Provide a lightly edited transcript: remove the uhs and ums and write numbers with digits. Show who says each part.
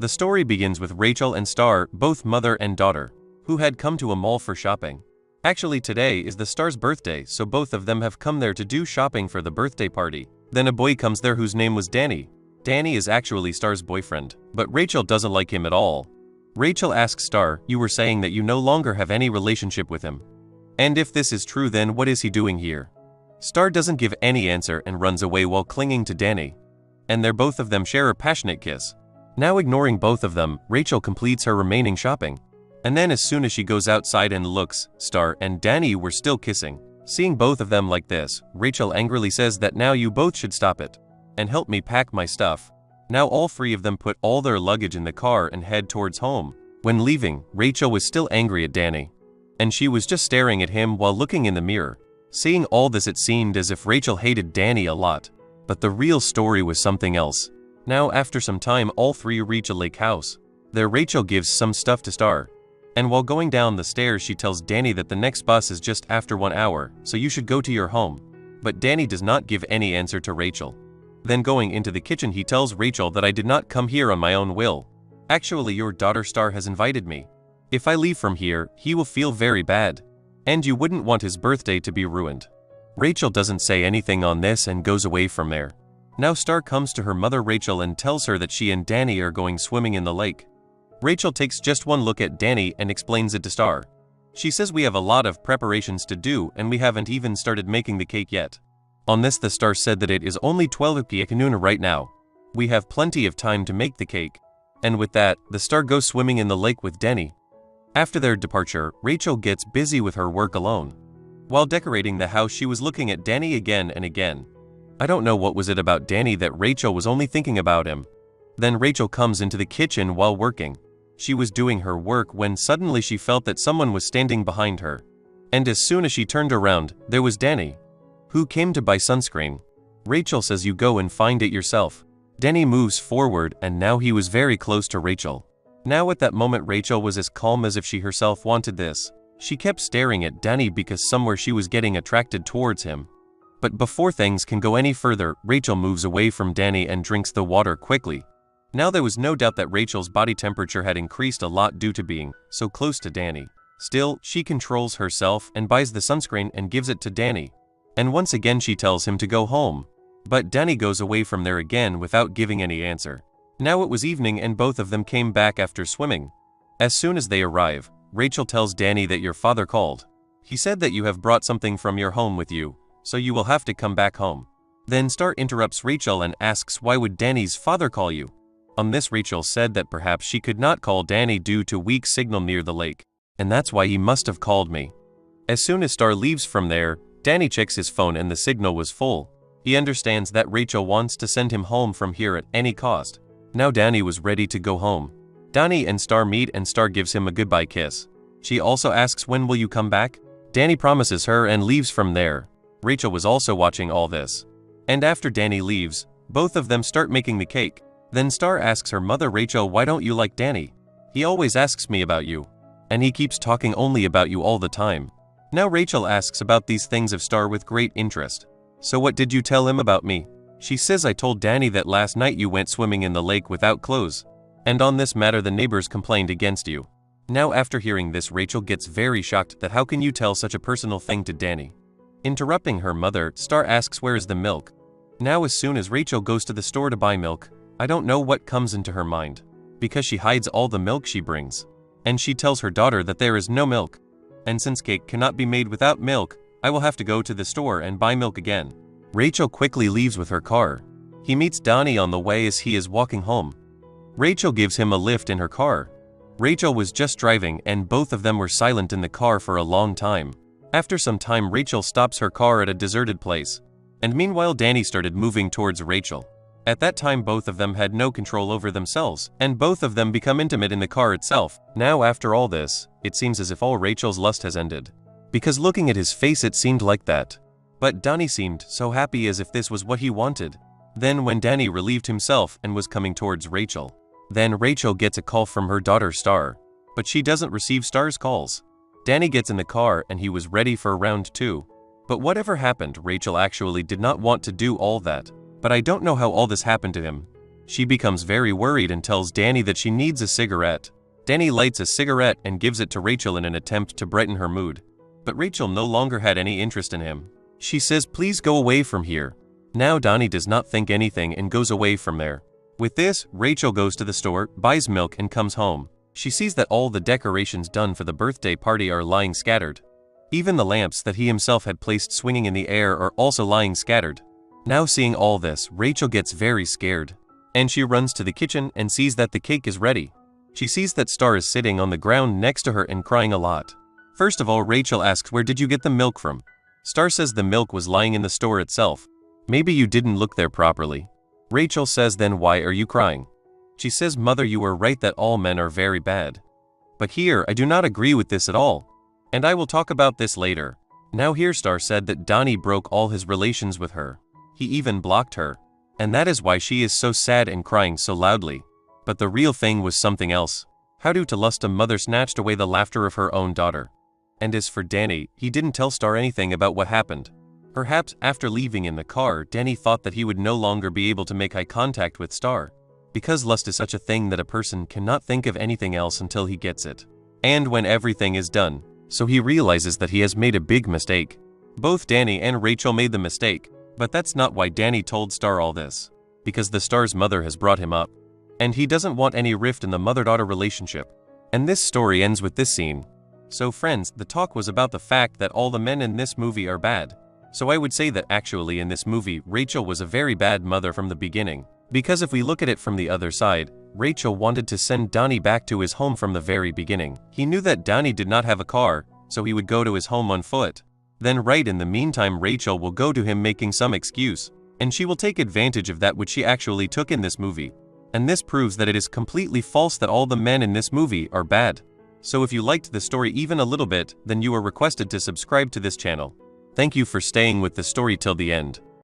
Speaker 1: The story begins with Rachel and Star, both mother and daughter, who had come to a mall for shopping. Actually, today is the Star's birthday, so both of them have come there to do shopping for the birthday party. Then a boy comes there whose name was Danny. Danny is actually Star's boyfriend, but Rachel doesn't like him at all. Rachel asks Star, "You were saying that you no longer have any relationship with him. And if this is true, then what is he doing here?" Star doesn't give any answer and runs away while clinging to Danny. And both of them share a passionate kiss. Now ignoring both of them, Rachel completes her remaining shopping. And then as soon as she goes outside and looks, Star and Danny were still kissing. Seeing both of them like this, Rachel angrily says that now you both should stop it and help me pack my stuff. Now all three of them put all their luggage in the car and head towards home. When leaving, Rachel was still angry at Danny. And she was just staring at him while looking in the mirror. Seeing all this, it seemed as if Rachel hated Danny a lot. But the real story was something else. Now after some time, all three reach a lake house. There Rachel gives some stuff to Star. And while going down the stairs, she tells Danny that the next bus is just after 1 hour, so you should go to your home. But Danny does not give any answer to Rachel. Then going into the kitchen, he tells Rachel that I did not come here on my own will. Actually, your daughter Star has invited me. If I leave from here, he will feel very bad. And you wouldn't want his birthday to be ruined. Rachel doesn't say anything on this and goes away from there. Now Star comes to her mother Rachel and tells her that she and Danny are going swimming in the lake. Rachel takes just one look at Danny and explains it to Star. She says we have a lot of preparations to do and we haven't even started making the cake yet. On this, the Star said that it is only 12 p.m. right now. We have plenty of time to make the cake. And with that, the Star goes swimming in the lake with Danny. After their departure, Rachel gets busy with her work alone. While decorating the house, she was looking at Danny again and again. I don't know what was it about Danny that Rachel was only thinking about him. Then Rachel comes into the kitchen while working. She was doing her work when suddenly she felt that someone was standing behind her. And as soon as she turned around, there was Danny, who came to buy sunscreen. Rachel says, "You go and find it yourself." Danny moves forward and now he was very close to Rachel. Now at that moment, Rachel was as calm as if she herself wanted this. She kept staring at Danny because somewhere she was getting attracted towards him. But before things can go any further, Rachel moves away from Danny and drinks the water quickly. Now there was no doubt that Rachel's body temperature had increased a lot due to being so close to Danny. Still, she controls herself and buys the sunscreen and gives it to Danny. And once again she tells him to go home. But Danny goes away from there again without giving any answer. Now it was evening and both of them came back after swimming. As soon as they arrive, Rachel tells Danny that your father called. He said that you have brought something from your home with you, so you will have to come back home. Then Star interrupts Rachel and asks, why would Danny's father call you? On this, Rachel said that perhaps she could not call Danny due to weak signal near the lake, and that's why he must have called me. As soon as Star leaves from there, Danny checks his phone and the signal was full. He understands that Rachel wants to send him home from here at any cost. Now Danny was ready to go home. Danny and Star meet and Star gives him a goodbye kiss. She also asks, when will you come back? Danny promises her and leaves from there. Rachel was also watching all this. And after Danny leaves, both of them start making the cake. Then Star asks her mother Rachel, why don't you like Danny? He always asks me about you. And he keeps talking only about you all the time. Now Rachel asks about these things of Star with great interest. So what did you tell him about me? She says, I told Danny that last night you went swimming in the lake without clothes. And on this matter the neighbors complained against you. Now after hearing this, Rachel gets very shocked that how can you tell such a personal thing to Danny? Interrupting her mother, Star asks where is the milk? Now as soon as Rachel goes to the store to buy milk, I don't know what comes into her mind, because she hides all the milk she brings. And she tells her daughter that there is no milk. And since cake cannot be made without milk, I will have to go to the store and buy milk again. Rachel quickly leaves with her car. He meets Danny on the way as he is walking home. Rachel gives him a lift in her car. Rachel was just driving and both of them were silent in the car for a long time. After some time, Rachel stops her car at a deserted place. And meanwhile Danny started moving towards Rachel. At that time both of them had no control over themselves, and both of them become intimate in the car itself. Now after all this, it seems as if all Rachel's lust has ended. Because looking at his face it seemed like that. But Danny seemed so happy as if this was what he wanted. Then when Danny relieved himself and was coming towards Rachel, then Rachel gets a call from her daughter Star. But she doesn't receive Star's calls. Danny gets in the car and he was ready for round 2. But whatever happened, Rachel actually did not want to do all that. But I don't know how all this happened to him. She becomes very worried and tells Danny that she needs a cigarette. Danny lights a cigarette and gives it to Rachel in an attempt to brighten her mood. But Rachel no longer had any interest in him. She says, "Please go away from here." Now Danny does not think anything and goes away from there. With this, Rachel goes to the store, buys milk and comes home. She sees that all the decorations done for the birthday party are lying scattered. Even the lamps that he himself had placed swinging in the air are also lying scattered. Now seeing all this, Rachel gets very scared. And she runs to the kitchen and sees that the cake is ready. She sees that Star is sitting on the ground next to her and crying a lot. First of all, Rachel asks, "Where did you get the milk from?" Star says the milk was lying in the store itself. "Maybe you didn't look there properly." Rachel says, "Then why are you crying?" She says, "Mother, you are right that all men are very bad. But here, I do not agree with this at all. And I will talk about this later." Now here Star said that Donnie broke all his relations with her. He even blocked her. And that is why she is so sad and crying so loudly. But the real thing was something else. How to lust a mother snatched away the laughter of her own daughter. And as for Danny, he didn't tell Star anything about what happened. Perhaps after leaving in the car, Danny thought that he would no longer be able to make eye contact with Star. Because lust is such a thing that a person cannot think of anything else until he gets it. And when everything is done, so he realizes that he has made a big mistake. Both Danny and Rachel made the mistake, but that's not why Danny told Star all this. Because the Star's mother has brought him up. And he doesn't want any rift in the mother-daughter relationship. And this story ends with this scene. So friends, the talk was about the fact that all the men in this movie are bad. So I would say that actually in this movie, Rachel was a very bad mother from the beginning. Because if we look at it from the other side, Rachel wanted to send Donnie back to his home from the very beginning. He knew that Donnie did not have a car, so he would go to his home on foot. Then right in the meantime, Rachel will go to him making some excuse, and she will take advantage of that, which she actually took in this movie. And this proves that it is completely false that all the men in this movie are bad. So if you liked the story even a little bit, then you are requested to subscribe to this channel. Thank you for staying with the story till the end.